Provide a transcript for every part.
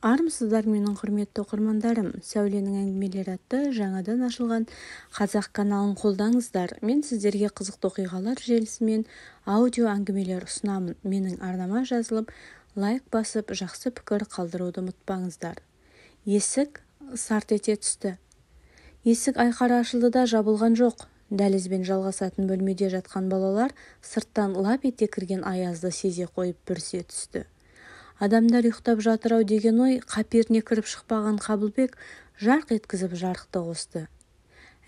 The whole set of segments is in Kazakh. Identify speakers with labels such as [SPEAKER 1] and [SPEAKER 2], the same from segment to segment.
[SPEAKER 1] Армысыздар менің құрметті оқырмандарым. Сәуленің әңгімелері атты жаңадан ашылған қазақ каналын қолдаңыздар. Мен сіздерге қызықты оқиғалар желісімен аудио әңгімелер ұсынамын. Менің арнама жазылып, лайк басып, жақсы пікір қалдыруды ұмытпаңыздар. Есік сарт ете түсті. Есік айқара ашылды да жабылған жоқ. Дәлізбен жалғасатын бөлмеде жатқан балалар сырттан лап ете кірген аязды сезе қойып бүрсе түсті. Адамдар ұйықтап жатыр-ау деген ой қаперіне кіріп шықпаған Қабылбек жарқ еткізіп жарықты қосты.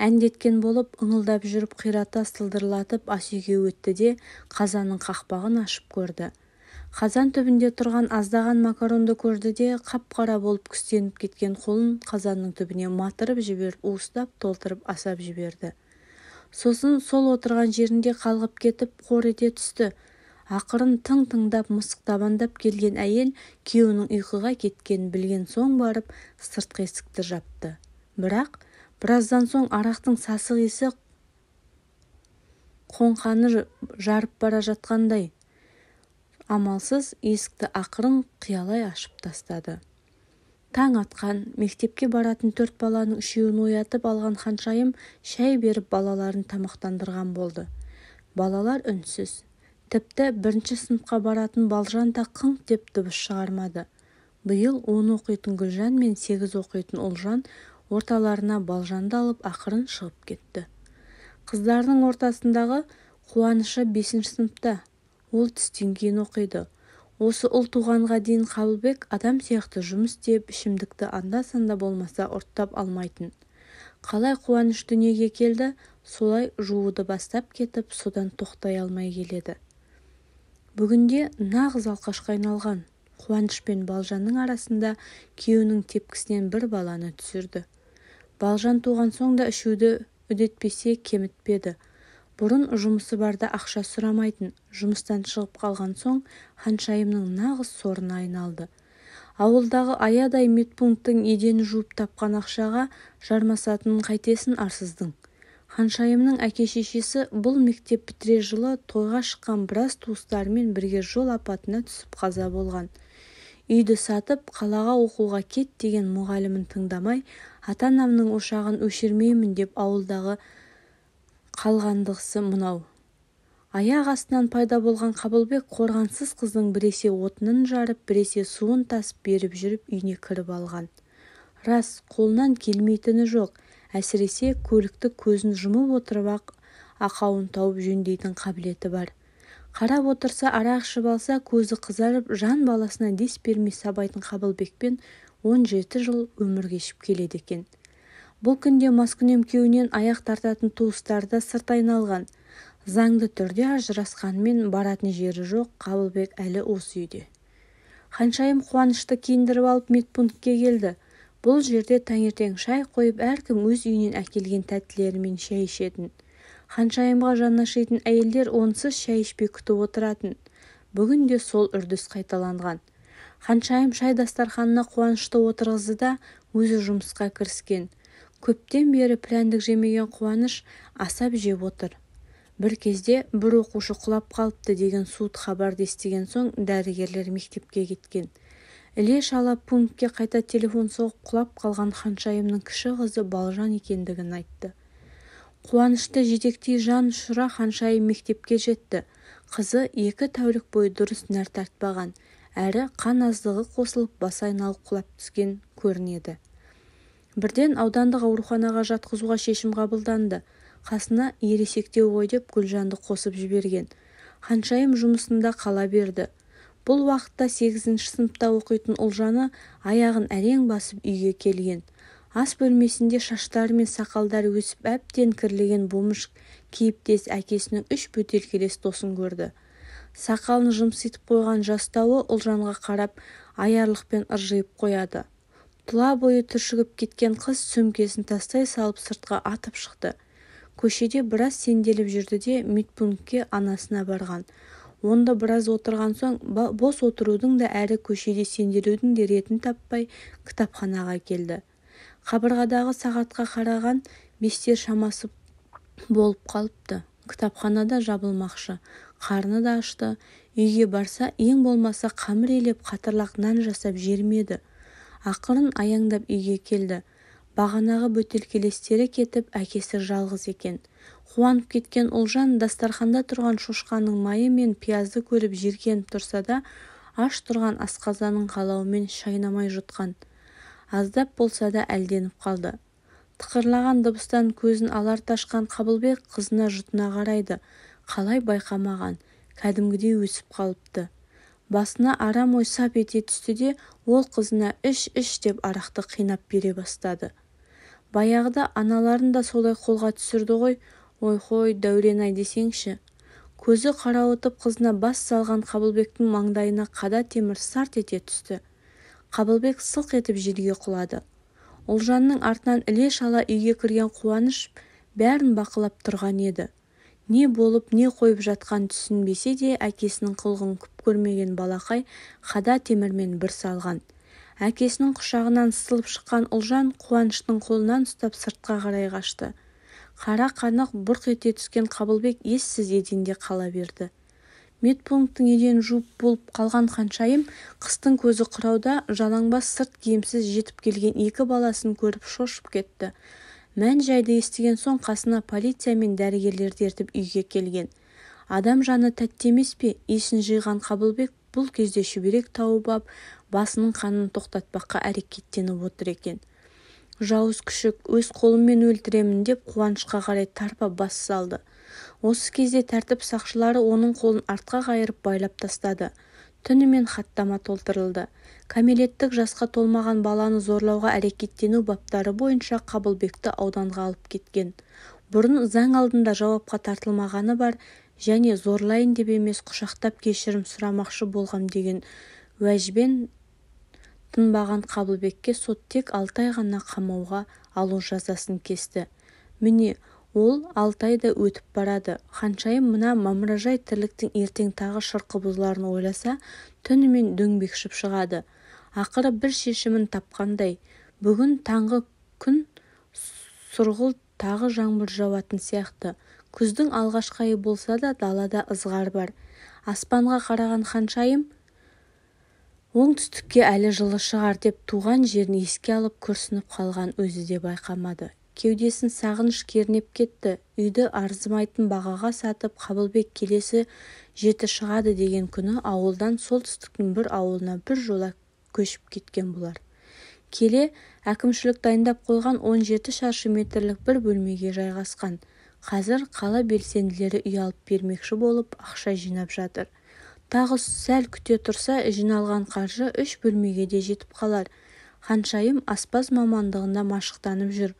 [SPEAKER 1] Әндеткен болып ыңылдап жүріп қирата сылдырлатып асүйге өтті де қазанның қақпағын ашып көрді. Қазан түбінде тұрған аздаған макаронды көрді де қап-қара болып күстеніп кеткен қолын қазанның түбіне матырып жіберіп уыстап толтырып асап жіберді. Сосын сол отырған жерінде қалғып кетіп қор ете түсті. Ақырын тың-тыңдап мысықтабандап келген әйел күйеуінің ұйқыға кеткенін білген соң барып сыртқы есікті жапты. Бірақ біраздан соң арақтың сасық иісі қоңқаны жарып бара жатқандай. Амалсыз есікті ақырын қиялай ашып тастады. Таң атқан, мектепке баратын 4 баланың 3-еуін оятып алған Ханшайым шәй беріп балаларын тамақтандырған болды. Балалар үнсіз. Тіпті 1-ші сыныпқа баратын Балжан да қыңқ деп дыбыс шығармады. Биыл 10 оқитын Гүлжан мен 8 оқитын Ұлжан орталарына Балжанды алып ақырын шығып кетті. Қыздардың ортасындағы Қуанышы 5-ші сыныпта. Ол түстен кейін оқиды. Осы ұл туғанға дейін Қабылбек адам сияқты жұмыс істеп, ішімдікті анда-санда болмаса ұрттап алмайтын. Қалай Қуаныш дүниеге келді, солай жууды бастап кетіп, содан тоқтай алмай келеді. Бүгінде нағыз алқашқа айналған. Қуаныш пен Балжанның арасында күйеуінің тепкісінен бір баланы түсірді. Балжан туған соң да ішуді үдетпесе кемітпеді. Бұрын жұмысы барда ақша сұрамайтын. Жұмыстан шығып қалған соң Ханшайымның нағыз сорына айналды. Ауылдағы аядай медпункттің едені жуып тапқан ақшаға жармасатынын қайтесін арсыздың. Ханшайымның әке-шешесі бұл мектеп бітірер жылы тойға шыққан біраз туыстарымен бірге жол апатына түсіп қаза болған. Үйді сатып, қалаға оқуға кет деген мұғалімін тыңдамай, ата-анамның ошағын өшірмеймін деп ауылдағы қалғандығысы мынау. Аяқ астынан пайда болған Қабылбек қорғансыз қыздың біресе отынын жарып, біресе суын тасып беріп жүріп үйіне кіріп алған. Рас, қолынан келмейтіні жоқ. Әсіресе көлікті көзін жұмып отырып ақауын тауып жөндейтін қабілеті бар. Қарап отырса, арақ ішіп алса, көзі қызарып, жан баласына дес бермей сабайтын Қабылбекпен 17 жыл өмір кешіп келеді екен. Бұл күнде маскүнем күйеуінен аяқ тартатын туыстарда сырт айналған. Заңды түрде ажырасқанмен баратын жері жоқ, Қабылбек әлі осы үйде. Ханшайым Қуанышты киіндіріп алып медпунктке келді. Бұл жерде таңертең шай қойып, әркім өз үйінен әкелген тәттілерімен шай ішетін. Ханшайымға жанашитын әйелдер онсыз шай ішпей күтіп отыратын. Бүгін де сол үрдіс қайталанған. Ханшайым шай дастарханына Қуанышты отырғызды да өзі жұмысқа кіріскен. Көптен бері прәндік жемеген Қуаныш асап жеп отыр. Бір кезде бір оқушы құлап қалыпты деген суыт хабарды естіген соң дәрігерлер мектепке кеткен. Іле-шала пунктке қайта телефон соғып құлап қалған Ханшайымның кіші қызы Балжан екендігін айтты. Қуанышты жетектей жан ұшыра Ханшайым мектепке жетті. Қызы 2 тәулік бойы дұрыс нәр тартпаған, әрі қан аздығы қосылып бас айналып құлап түскен көрінеді. Бірден аудандық ауруханаға жатқызуға шешім қабылданды. Қасына ересектеу ғой деп Гүлжанды қосып жіберген. Ханшайым жұмысында қала берді. Бұл уақытта 8-ші сыныпта оқитын Ұлжаны аяғын әрең басып үйге келген. Ас бөлмесінде шаштары мен сақалдары өсіп әбден кірлеген бомыш кейіптес әкесінің 3 бөтелкелес досын көрді. Сақалын жымситып қойған жастауы Ұлжанға қарап аярлықпен ыржиып қояды. Тұла бойы түршігіп кеткен қыз сөмкесін тастай салып сыртқа атып шықты. Көшеде біраз сенделіп жүрді де медпунктке анасына барған. Онда біраз отырған соң бос отырудың да әрі көшеде сенделудің де ретін таппай кітапханаға келді. Қабырғадағы сағатқа қараған 5-тер шамасы болып қалыпты. Кітапханада жабылмақшы. Қарны да ашты. Үйге барса ең болмаса қамыр илеп қатырлақ нан жасап жермеді. Ақырын аяңдап үйге келді. Бағанағы бөтелкелестері кетіп, әкесі жалғыз екен. Қуанып кеткен Ұлжан дастарханда тұрған шошқаның майы мен пиязды көріп жиіркеніп тұрса да, аш тұрған асқазанның қалауымен шайнамай жұтқан. Аздап болса да әлденіп қалды. Тықырлаған дыбыстан көзін аларта ашқан Қабылбек қызына жұтына қарайды. Қалай байқамаған, кәдімгідей өсіп қалыпты. Басына арам ой сап ете түсті де, ол қызына іш деп арақты қинап бере бастады. Баяғыда аналарын да солай қолға түсірді ғой. Ой Дәурен-ай десеңші. Көзі қарауытып қызына бас салған Қабылбектің маңдайына қада темір сарт ете түсті. Қабылбек сылқ етіп жерге құлады. Ұлжанның артынан іле-шала үйге кірген Қуаныш бәрін бақылап тұрған еді. Не болып, не қойып жатқан түсінбесе де, әкесінің қылығын күп көрмеген балақай қада темірмен бір салған. Әкесінің құшағынан сытылып шыққан Ұлжан Қуаныштың қолынан ұстап сыртқа қарай қашты. Қара қанық бұрқ ете түскен Қабылбек ессіз еденде қала берді. Медпункттің еден жуып болып қалған Ханшайым қыстың көзі қырауда жалаңбас сырт киімсіз жетіп келген екі баласын көріп шошып кетті. Мән-жайды естіген соң қасына полиция мен дәрігерлерді ертіп үйге келген. Адам жаны тәтті емес пе? Есін жиған Қабылбек бұл кезде шүберек тауып ап, басының қанын тоқтатпаққа әрекеттеніп отыр екен. Жауыз күшік, өз қолыммен өлтіремін деп Қуанышқа қарай тарпа бас салды. Осы кезде тәртіп сақшылары оның қолын артқа қайырып байлап тастады. Түнімен хаттама толтырылды. Кәмелеттік жасқа толмаған баланы зорлауға әрекеттену баптары бойынша Қабылбекті ауданға алып кеткен. Бұрын заң алдында жауапқа тартылмағаны бар және зорлайын деп емес құшақтап кешірім сұрамақшы болғам деген уәжбен тынбаған Қабылбекке сот тек 6 ай ғана қамауға алу жазасын кесті. Міне, ол 6 айда өтіп барады. Ханшайым мына мамыражай тірліктің ертең тағы шырқы бұзыларын ойласа, түнімен дөңбекшіп шығады. Ақыры бір шешімін тапқандай. Бүгін таңғы күн сұрғылт, тағы жаңбыр жауатын сияқты. Күздің алғашқы айы болса да далада ызғар бар. Аспанға қараған Ханшайым оңтүстікке әлі жылы шығар деп туған жерін еске алып күрсініп қалған өзі де байқамады. Кеудесін сағыныш кернеп кетті. Үйді арзымайтын бағаға сатып, Қабылбек келесі жеті шығады деген күні ауылдан солтүстіктің бір ауылына бір жола көшіп кеткен бұлар. Келе әкімшілік дайындап қойған 17 шаршы метрлік бір бөлмеге жайғасқан. Қазір қала белсенділері үй алып бермекші болып ақша жинап жатыр. Тағы сәл күте тұрса, жиналған қаржы 3 бөлмеге де жетіп қалар. Ханшайым аспаз мамандығында машықтанып жүр.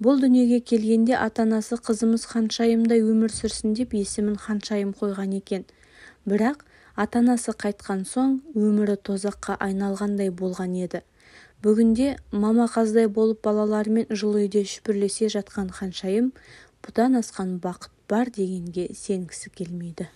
[SPEAKER 1] Бұл дүниеге келгенде ата-анасы қызымыз Ханшайымдай өмір сүрсін деп есімін Ханшайым қойған екен. Бірақ ата-анасы қайтқан соң өмірі тозаққа айналғандай болған еді. Бүгінде мама қаздай болып балаларымен жылы үйде шүпірлесе жатқан Ханшайым бұдан асқан бақыт бар дегенге сенгісі келмейді.